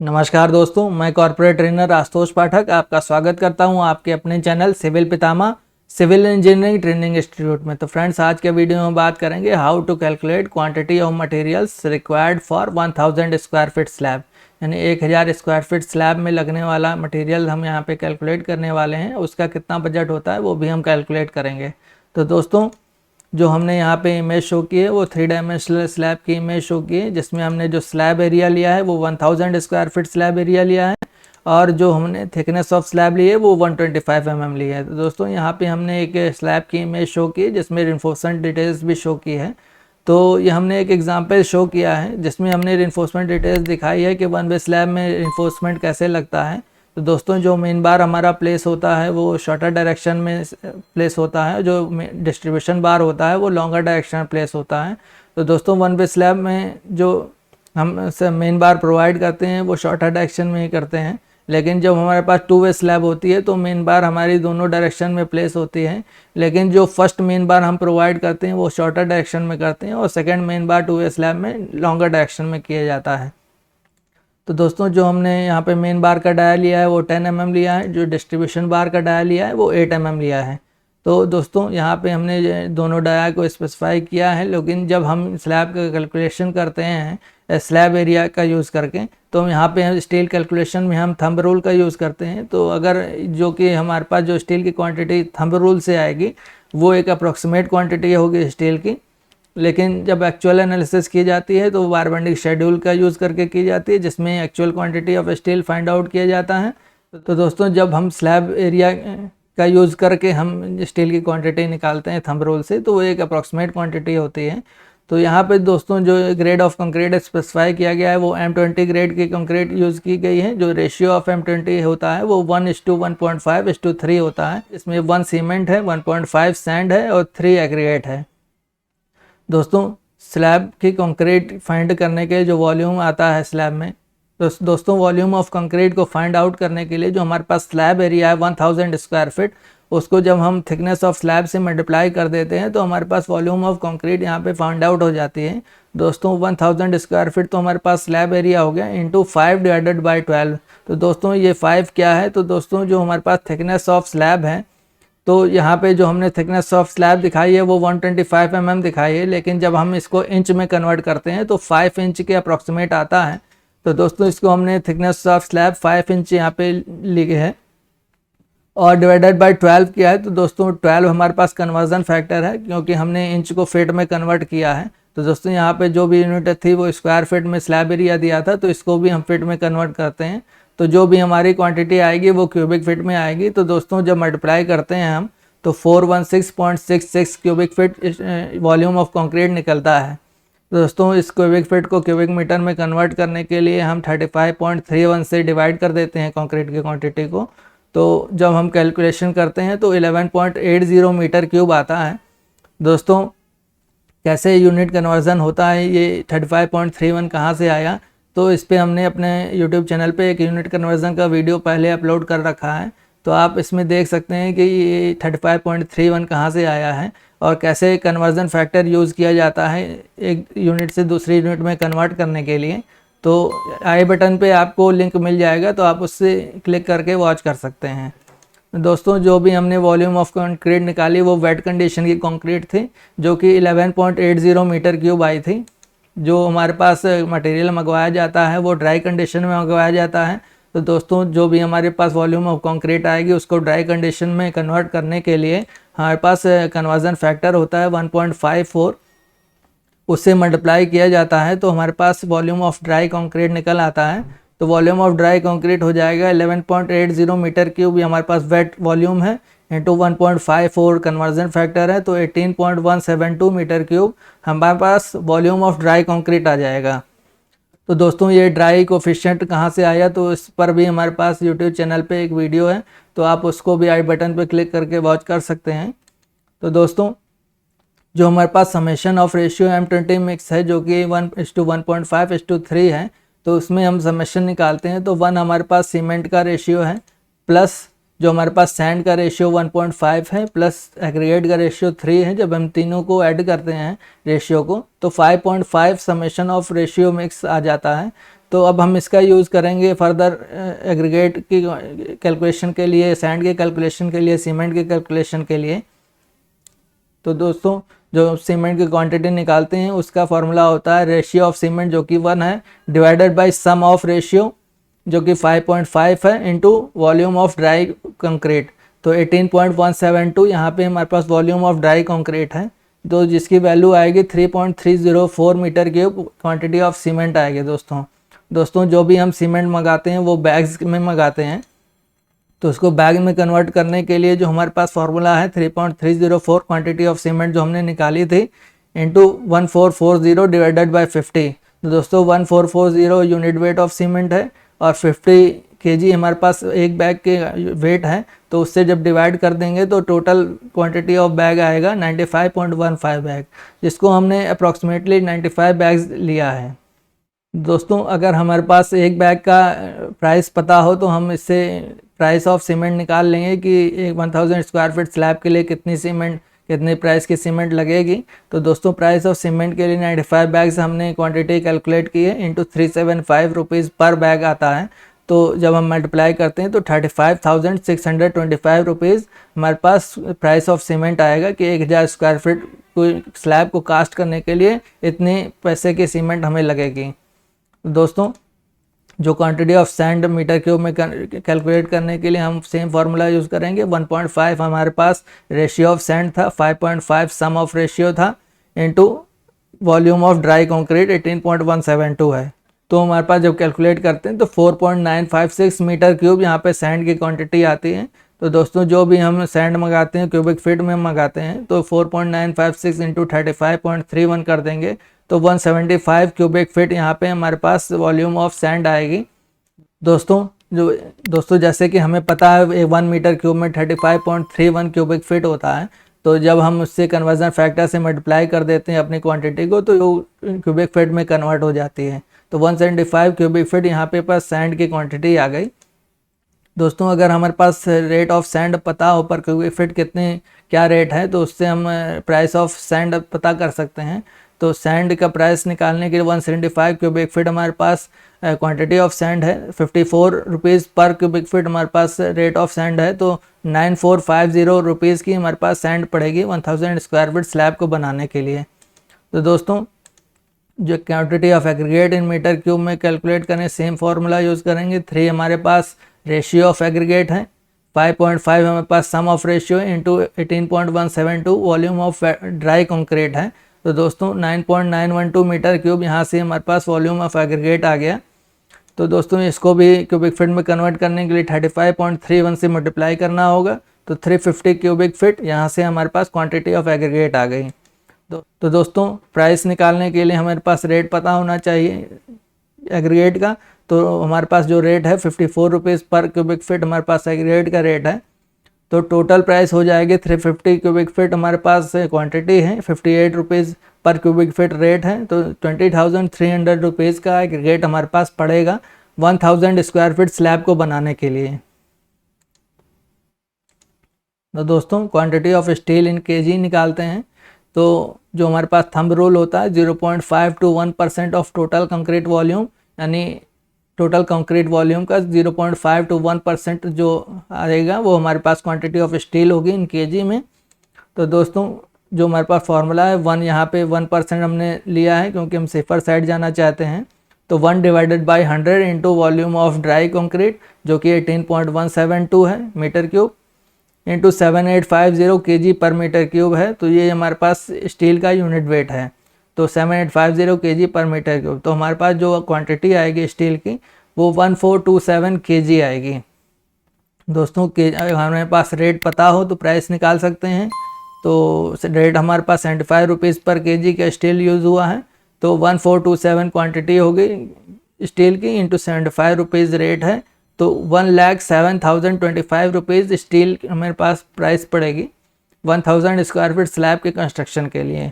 नमस्कार दोस्तों, मैं कॉर्पोरेट ट्रेनर आशुतोष पाठक आपका स्वागत करता हूं आपके अपने channel civil Pitamah civil engineering training institute में। तो फ्रेंड्स, आज के वीडियो में बात करेंगे how to calculate quantity of materials required for 1000 square feet slab, यानी 1000 स्क्वायर फीट स्लैब में लगने वाला मटेरियल हम यहां पे कैलकुलेट करने वाले हैं। उसका कितना बजट होता है वो भी हम कैलकुलेट करेंगे। तो दोस्तों, जो हमने यहाँ पे इमेज शो की है वो 3 डायमेंशनल स्लैब की इमेज शो की है, जिसमें हमने जो स्लैब एरिया लिया है वो 1000 स्क्वायर फीट स्लैब एरिया लिया है और जो हमने थिकनेस ऑफ स्लैब ली है वो 125 mm ली है। तो दोस्तों, यहाँ पे हमने एक स्लैब की इमेज शो की है जिसमें रिइंफोर्समेंट डिटेल्स भी शो की है। तो ये हमने एक एग्जाम्पल शो किया है जिसमें हमने रिइंफोर्समेंट डिटेल्स दिखाई है कि वन वे स्लैब में रिइंफोर्समेंट कैसे लगता है। तो दोस्तों, जो मेन बार हमारा प्लेस होता है वो शॉर्टर डायरेक्शन में प्लेस होता है, जो डिस्ट्रीब्यूशन बार होता है वो लॉन्गर डायरेक्शन में प्लेस होता है। तो दोस्तों, वन वे स्लैब में जो हम मेन बार प्रोवाइड करते हैं वो शॉर्टर डायरेक्शन में ही करते हैं, लेकिन जब हमारे पास 2 वे स्लैब होती है तो मेन बार हमारी दोनों डायरेक्शन में प्लेस होती है, लेकिन जो फर्स्ट मेन बार हम प्रोवाइड करते हैं वो शॉर्टर डायरेक्शन में करते हैं और सेकेंड मेन बार 2 वे स्लैब में लॉन्गर डायरेक्शन में किया जाता है। तो दोस्तों, जो हमने यहाँ पे मेन बार का डाया लिया है वो 10 mm लिया है, जो डिस्ट्रीब्यूशन बार का डाया लिया है वो 8 mm लिया है। तो दोस्तों, यहाँ पे हमने दोनों डाया को स्पेसिफाई किया है, लेकिन जब हम स्लैब का कैलकुलेशन करते हैं स्लैब एरिया का यूज़ करके, तो यहाँ पे स्टील कैलकुलेशन में हम थंब रूल का यूज़ करते हैं। तो अगर जो कि हमारे पास जो स्टील की क्वांटिटी थंब रूल से आएगी वो एक अप्रॉक्सीमेट क्वांटिटी होगी स्टील की, लेकिन जब एक्चुअल एनालिसिस की जाती है तो वार बेंडिंग शेड्यूल का यूज़ करके की जाती है, जिसमें actual quantity of steel find out किया जाता है। तो दोस्तों, जब हम स्लैब एरिया का यूज़ करके हम स्टील की क्वांटिटी निकालते हैं थंब रूल से, तो वो एक अप्रॉक्सीमेट क्वांटिटी होती है। तो यहाँ पे दोस्तों, जो ग्रेड ऑफ कंक्रीट स्पेसिफाई किया गया है वो M20 ग्रेड की कंक्रीट यूज़ की गई है। जो रेशियो ऑफ M20 होता है वो 1:1.5:3 होता है। इसमें 1 सीमेंट है, 1.5 सैंड है और 3 एग्रीगेट है। दोस्तों, स्लैब की कंक्रीट फाइंड करने के जो वॉल्यूम आता है स्लैब में, तो दोस्तों वॉल्यूम ऑफ कंक्रीट को फाइंड आउट करने के लिए जो हमारे पास स्लैब एरिया है 1000 स्क्वायर फीट, उसको जब हम थिकनेस ऑफ स्लैब से मल्टीप्लाई कर देते हैं तो हमारे पास वॉल्यूम ऑफ कंक्रीट यहाँ पे फाइंड आउट हो जाती है। दोस्तों, 1000 स्क्वायर फीट तो हमारे पास स्लैब एरिया हो गया इंटू 5 डिवाइडेड बाई 12। तो दोस्तों, ये 5 क्या है? तो दोस्तों, जो हमारे पास थिकनेस ऑफ स्लैब है, तो यहाँ पे जो हमने थिकनेस ऑफ स्लैब दिखाई है वो 125 mm दिखाई है, लेकिन जब हम इसको इंच में कन्वर्ट करते हैं तो 5 इंच के अप्रॉक्सीमेट आता है। तो दोस्तों, इसको हमने थिकनेस ऑफ स्लैब 5 इंच यहाँ पे लिखे है और डिवाइडेड बाय 12 किया है। तो दोस्तों, 12 हमारे पास कन्वर्जन फैक्टर है क्योंकि हमने इंच को फीट में कन्वर्ट किया है। तो दोस्तों, यहाँ पे जो भी यूनिट थी वो स्क्वायर फीट में स्लैब एरिया दिया था, तो इसको भी हम फीट में कन्वर्ट करते हैं। तो जो भी हमारी क्वांटिटी आएगी वो क्यूबिक फीट में आएगी। तो दोस्तों, जब मल्टीप्लाई करते हैं हम तो 416.66 cubic feet volume of concrete निकलता है। दोस्तों, इस क्यूबिक फीट को क्यूबिक मीटर में कन्वर्ट करने के लिए हम 35.31 से डिवाइड कर देते हैं कंक्रीट की क्वांटिटी को। तो जब हम कैलकुलेशन करते हैं तो 11.80 मीटर क्यूब आता है। दोस्तों, कैसे यूनिट कन्वर्जन होता है, ये 35.31 कहाँ से आया? तो इस पे हमने अपने YouTube चैनल पे एक यूनिट कन्वर्जन का वीडियो पहले अपलोड कर रखा है, तो आप इसमें देख सकते हैं कि ये 35.31 कहाँ से आया है और कैसे कन्वर्जन फैक्टर यूज़ किया जाता है एक यूनिट से दूसरी यूनिट में कन्वर्ट करने के लिए। तो आई बटन पे आपको लिंक मिल जाएगा, तो आप उससे क्लिक करके वॉच कर सकते हैं। दोस्तों, जो भी हमने वॉल्यूम ऑफ कंक्रीट निकाली वो वेट कंडीशन की कंक्रीट थी, जो कि 11.80 मीटर क्यूब आई थी। जो हमारे पास मटेरियल मंगवाया जाता है वो ड्राई कंडीशन में मंगवाया जाता है। तो दोस्तों, जो भी हमारे पास वॉल्यूम ऑफ कंक्रीट आएगी उसको ड्राई कंडीशन में कन्वर्ट करने के लिए हमारे पास कन्वर्जन फैक्टर होता है 1.54, उससे मल्टीप्लाई किया जाता है तो हमारे पास वॉल्यूम ऑफ ड्राई कंक्रीट निकल आता है। तो वॉल्यूम ऑफ ड्राई कंक्रीट हो जाएगा 11.80 मीटर क्यूब, ये हमारे पास वेट वॉल्यूम है, इंटू 1.54 कन्वर्जन फैक्टर है, तो 18.172 मीटर क्यूब हमारे पास वॉल्यूम ऑफ ड्राई कंक्रीट आ जाएगा। तो दोस्तों, ये ड्राई कोफिशिएंट कहाँ से आया, तो इस पर भी हमारे पास यूट्यूब चैनल पे एक वीडियो है, तो आप उसको भी आई बटन पे क्लिक करके वॉच कर सकते हैं। तो दोस्तों, जो हमारे पास summation of ratio M20 mix है जो कि 1:1.5:3 है, तो उसमें हम समेशन निकालते हैं तो 1 हमारे पास सीमेंट का रेशियो है प्लस जो हमारे पास सैंड का रेशियो 1.5 है प्लस एग्रीगेट का रेशियो 3 है, जब हम तीनों को ऐड करते हैं रेशियो को तो 5.5 समेशन ऑफ रेशियो मिक्स आ जाता है। तो अब हम इसका यूज़ करेंगे फर्दर एग्रीगेट की कैलकुलेशन के लिए, सैंड के कैलकुलेशन के लिए, सीमेंट के कैलकुलेशन के लिए। तो दोस्तों जो सीमेंट की क्वांटिटी निकालते हैं उसका फॉर्मूला होता है रेशियो ऑफ सीमेंट जो कि 1 है divided by sum of ratio जो कि 5.5 है into volume of dry concrete. तो 18.172 यहाँ पे हमारे पास वॉल्यूम ऑफ ड्राई कंक्रीट है, तो जिसकी वैल्यू आएगी 3.304 metre cube quantity of cement आएगी। दोस्तों जो भी हम सीमेंट मंगाते हैं वो बैग्स में मंगाते हैं, तो उसको बैग में कन्वर्ट करने के लिए जो हमारे पास फार्मूला है 3.304 क्वांटिटी ऑफ सीमेंट जो हमने निकाली थी इंटू 1440 डिवाइडेड बाय 50। तो दोस्तों 1440 यूनिट वेट ऑफ सीमेंट है और 50 केजी हमारे पास एक बैग के वेट है, तो उससे जब डिवाइड कर देंगे तो टोटल क्वांटिटी ऑफ बैग आएगा 95.15 बैग, जिसको हमने अप्रॉक्सीमेटली 95 बैग्स लिया है। दोस्तों अगर हमारे पास एक बैग का प्राइस पता हो तो हम इससे प्राइस ऑफ सीमेंट निकाल लेंगे कि एक 1000 स्क्वायर फीट स्लैब के लिए कितने प्राइस की सीमेंट लगेगी। तो दोस्तों प्राइस ऑफ सीमेंट के लिए 95 बैग्स हमने क्वांटिटी कैलकुलेट की है इंटू 375 रुपीज़ पर बैग आता है। तो जब हम मल्टीप्लाई करते हैं तो 35,625 रुपीज़ हमारे पास प्राइस ऑफ सीमेंट आएगा कि 1000 स्क्वायर फीट कोई स्लैब को कास्ट करने के लिए इतने पैसे की सीमेंट हमें लगेगी। दोस्तों जो quantity of sand metre cube में कैलकुलेट करने के लिए हम सेम फार्मूला यूज़ करेंगे। 1.5 हमारे पास रेशियो ऑफ सैंड था, 5.5 सम ऑफ रेशियो था into volume of dry concrete 18.172 है। तो हमारे पास जब कैलकुलेट करते हैं तो 4.956 मीटर क्यूब यहाँ पे सैंड की क्वांटिटी आती है। तो दोस्तों जो भी हम सैंड मंगाते हैं क्यूबिक फीट में मंगाते हैं तो 4.956 इंटू 35.31 कर देंगे तो 175 क्यूबिक फीट यहाँ पे हमारे पास वॉल्यूम ऑफ सैंड आएगी। दोस्तों जैसे कि हमें पता है 1 मीटर क्यूब में 35.31 क्यूबिक फीट होता है, तो जब हम उससे कन्वर्जन फैक्टर से मल्टीप्लाई कर देते हैं अपनी क्वांटिटी को तो वो क्यूबिक फीट में कन्वर्ट हो जाती है। तो 175 क्यूबिक फीट यहाँ पे पास सैंड की क्वांटिटी आ गई। दोस्तों अगर हमारे पास रेट ऑफ सैंड पता हो पर क्यूबिक फीट क्या रेट है तो उससे हम प्राइस ऑफ सैंड पता कर सकते हैं। तो सैंड का प्राइस निकालने के लिए 175 क्यूबिक फीट हमारे पास क्वांटिटी ऑफ सैंड है, 54 रुपीज़ पर क्यूबिक फीट हमारे पास रेट ऑफ सैंड है, तो 9450 रुपीज़ की हमारे पास सैंड पड़ेगी 1000 स्क्वायर फीट स्लैब को बनाने के लिए। तो दोस्तों जो quantity of aggregate in metre cube में कैलकुलेट करें सेम फार्मूला यूज़ करेंगे। 3 हमारे पास रेशियो ऑफ एग्रीगेट है, 5.5 हमारे पास sum of ratio into 18.172 volume of dry concrete है। तो दोस्तों 9.912 मीटर क्यूब यहाँ से हमारे पास वॉल्यूम ऑफ एग्रीगेट आ गया। तो दोस्तों इसको भी क्यूबिक फीट में कन्वर्ट करने के लिए 35.31 से मल्टीप्लाई करना होगा, तो 350 क्यूबिक फीट यहाँ से हमारे पास क्वांटिटी ऑफ एग्रीगेट आ गई। तो दोस्तों प्राइस निकालने के लिए हमारे पास रेट पता होना चाहिए एग्रीगेट का। तो हमारे पास जो रेट है 54 रुपीज़ पर क्यूबिक फीट हमारे पास एग्रीगेट का रेट है। तो टोटल प्राइस हो जाएगी 350 क्यूबिक फीट हमारे पास क्वांटिटी है, 58 रुपीज़ पर क्यूबिक फीट रेट है, तो 20,300 रुपीज़ का एग्रीगेट हमारे पास पड़ेगा 1000 स्क्वायर फीट स्लैब को बनाने के लिए। तो दोस्तों quantity of steel in KG निकालते हैं। तो जो हमारे पास थंब रूल होता है 0.5 to 1% of total concrete volume, यानी टोटल कंक्रीट वॉल्यूम का 0.5 to 1% जो आएगा वो हमारे पास क्वांटिटी ऑफ स्टील होगी इन केजी में। तो दोस्तों जो हमारे पास फार्मूला है 1 यहाँ पे 1% हमने लिया है क्योंकि हम सेफर साइड जाना चाहते हैं। तो 1 divided by 100 into volume of dry concrete जो कि 18.172 है मीटर क्यूब इंटू 7850 केजी पर मीटर क्यूब है। तो ये हमारे पास स्टील का यूनिट वेट है, तो 7850 केजी पर मीटर क्यूब। तो हमारे पास जो क्वांटिटी आएगी स्टील की वो 1427 केजी आएगी। दोस्तों हमारे पास रेट पता हो तो प्राइस निकाल सकते हैं। तो रेट हमारे पास 75 रुपीज़ पर केजी का स्टील यूज़ हुआ है, तो 1427 क्वांटिटी हो गई स्टील की इंटू 75 रुपीज़ रेट है, तो 1,07,025 रुपीज़ स्टील हमारे पास प्राइस पड़ेगी 1000 स्क्वायर फीट स्लैब के कंस्ट्रक्शन के लिए।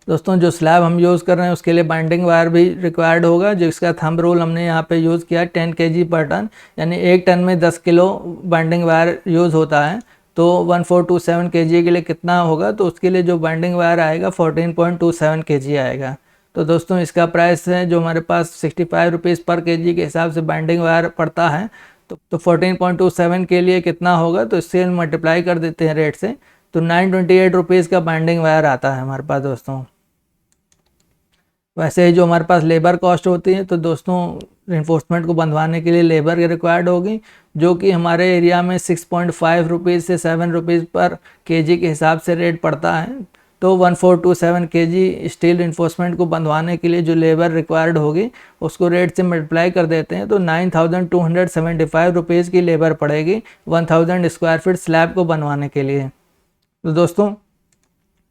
दोस्तों जो स्लैब हम यूज़ कर रहे हैं उसके लिए बाइंडिंग वायर भी रिक्वायर्ड होगा, जिसका थंब रूल हमने यहाँ पे यूज़ किया 10 kg पर टन, यानी 1 टन में 10 किलो बाइंडिंग वायर यूज़ होता है। तो 1427 kg के लिए कितना होगा, तो उसके लिए जो बाइंडिंग वायर आएगा 14.27 kg आएगा। तो दोस्तों इसका प्राइस है जो हमारे पास 65 रुपीज़ पर kg के हिसाब से बाइंडिंग वायर पड़ता है। तो 14.27 के लिए कितना होगा, तो इससे मल्टीप्लाई कर देते हैं रेट से, तो 928 रुपीज़ का बाइंडिंग वायर आता है हमारे पास दोस्तों। वैसे ही जो हमारे पास लेबर कॉस्ट होती है, तो दोस्तों रिइंफोर्समेंट को बंधवाने के लिए लेबर रिक्वायर्ड होगी, जो कि हमारे एरिया में 6.5 रुपीज़ से 7 रुपीज़ पर kg के हिसाब से रेट पड़ता है। तो 1427 kg स्टील रिइंफोर्समेंट को बंधवाने के लिए जो लेबर रिक्वायर्ड होगी उसको रेट से मल्टीप्लाई कर देते हैं, तो 9275 रुपीज़ की लेबर पड़ेगी 1000 स्क्वायर फीट स्लैब को बनवाने के लिए। तो दोस्तों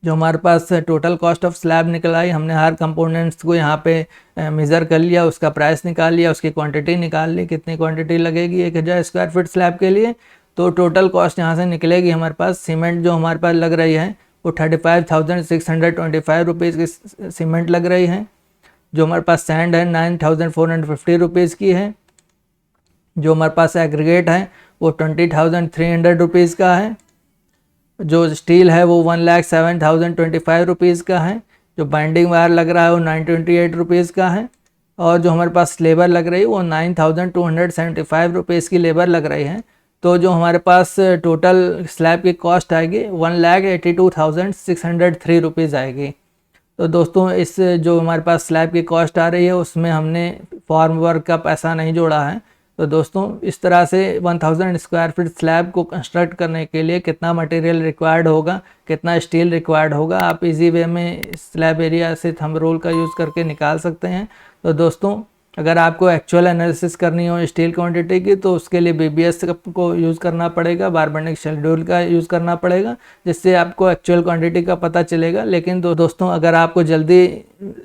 जो हमारे पास टोटल कॉस्ट ऑफ स्लैब निकल आई, हमने हर कंपोनेंट्स को यहाँ पे मेज़र कर लिया, उसका प्राइस निकाल लिया, उसकी क्वांटिटी निकाल ली, कितनी क्वांटिटी लगेगी 1000 स्क्वायर फीट स्लैब के लिए। तो टोटल कॉस्ट यहाँ से निकलेगी हमारे पास, सीमेंट जो हमारे पास लग रही है वो 35,625 रुपीज़ की सीमेंट लग रही है। जो हमारे पास सैंड है 9,450 रुपीज़ की है। जो हमारे पास एग्रीगेट है वो 20,300 रुपीज़ का है। जो स्टील है वो 1,07,025 रुपीज़ का है। जो बाइंडिंग वायर लग रहा है वो 928 रुपीज़ का है। और जो हमारे पास लेबर लग रही है वो 9,275 रुपीज़ की लेबर लग रही है। तो जो हमारे पास टोटल स्लैब की कॉस्ट आएगी 1,82,603 रुपीज़ आएगी। तो दोस्तों इस जो हमारे पास स्लैब की कॉस्ट आ रही है उसमें हमने फॉर्म वर्क का पैसा नहीं जोड़ा है। तो दोस्तों इस तरह से 1000 स्क्वायर फीट स्लैब को कंस्ट्रक्ट करने के लिए कितना मटेरियल रिक्वायर्ड होगा, कितना स्टील रिक्वायर्ड होगा, आप इजी वे में स्लैब एरिया से थंब रूल का यूज़ करके निकाल सकते हैं। तो दोस्तों अगर आपको एक्चुअल एनालिसिस करनी हो स्टील क्वांटिटी की, तो उसके लिए BBS को यूज़ करना पड़ेगा, बारबेंडिंग शेड्यूल का यूज़ करना पड़ेगा, जिससे आपको एक्चुअल क्वांटिटी का पता चलेगा। लेकिन दोस्तों अगर आपको जल्दी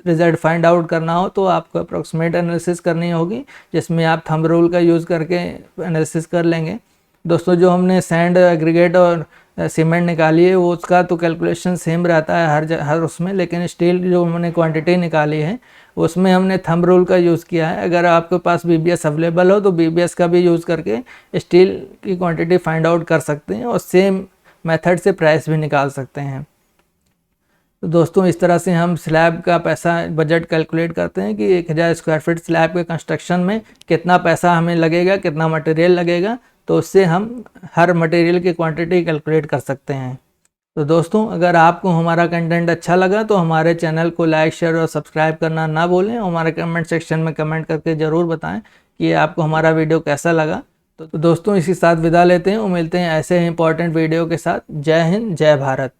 रिजल्ट फाइंड आउट करना हो तो आपको अप्रोक्सीमेट एनालिसिस करनी होगी, जिसमें आप थंब रूल का यूज़ करके एनालिसिस कर लेंगे। दोस्तों जो हमने सैंड एग्रीगेट और सीमेंट निकाली है वो उसका तो कैलकुलेशन सेम रहता है हर उसमें, लेकिन स्टील जो हमने क्वांटिटी निकाली है उसमें हमने थंब रूल का यूज़ किया है। अगर आपके पास BBS अवेलेबल हो तो BBS का भी यूज़ करके स्टील की क्वांटिटी फाइंड आउट कर सकते हैं और सेम मेथड से प्राइस भी निकाल सकते हैं। तो दोस्तों इस तरह से हम स्लैब का पैसा बजट कैलकुलेट करते हैं कि 1000 स्क्वायर फीट स्लैब के कंस्ट्रक्शन में कितना पैसा हमें लगेगा, कितना मटेरियल लगेगा, तो उससे हम हर मटेरियल की क्वांटिटी कैलकुलेट कर सकते हैं। तो दोस्तों अगर आपको हमारा कंटेंट अच्छा लगा तो हमारे चैनल को लाइक, शेयर और सब्सक्राइब करना ना भूलें। हमारे कमेंट सेक्शन में कमेंट करके ज़रूर बताएं कि आपको हमारा वीडियो कैसा लगा। तो दोस्तों इसी साथ विदा लेते हैं और मिलते हैं ऐसे ही इंपॉर्टेंट वीडियो के साथ। जय हिंद, जय भारत।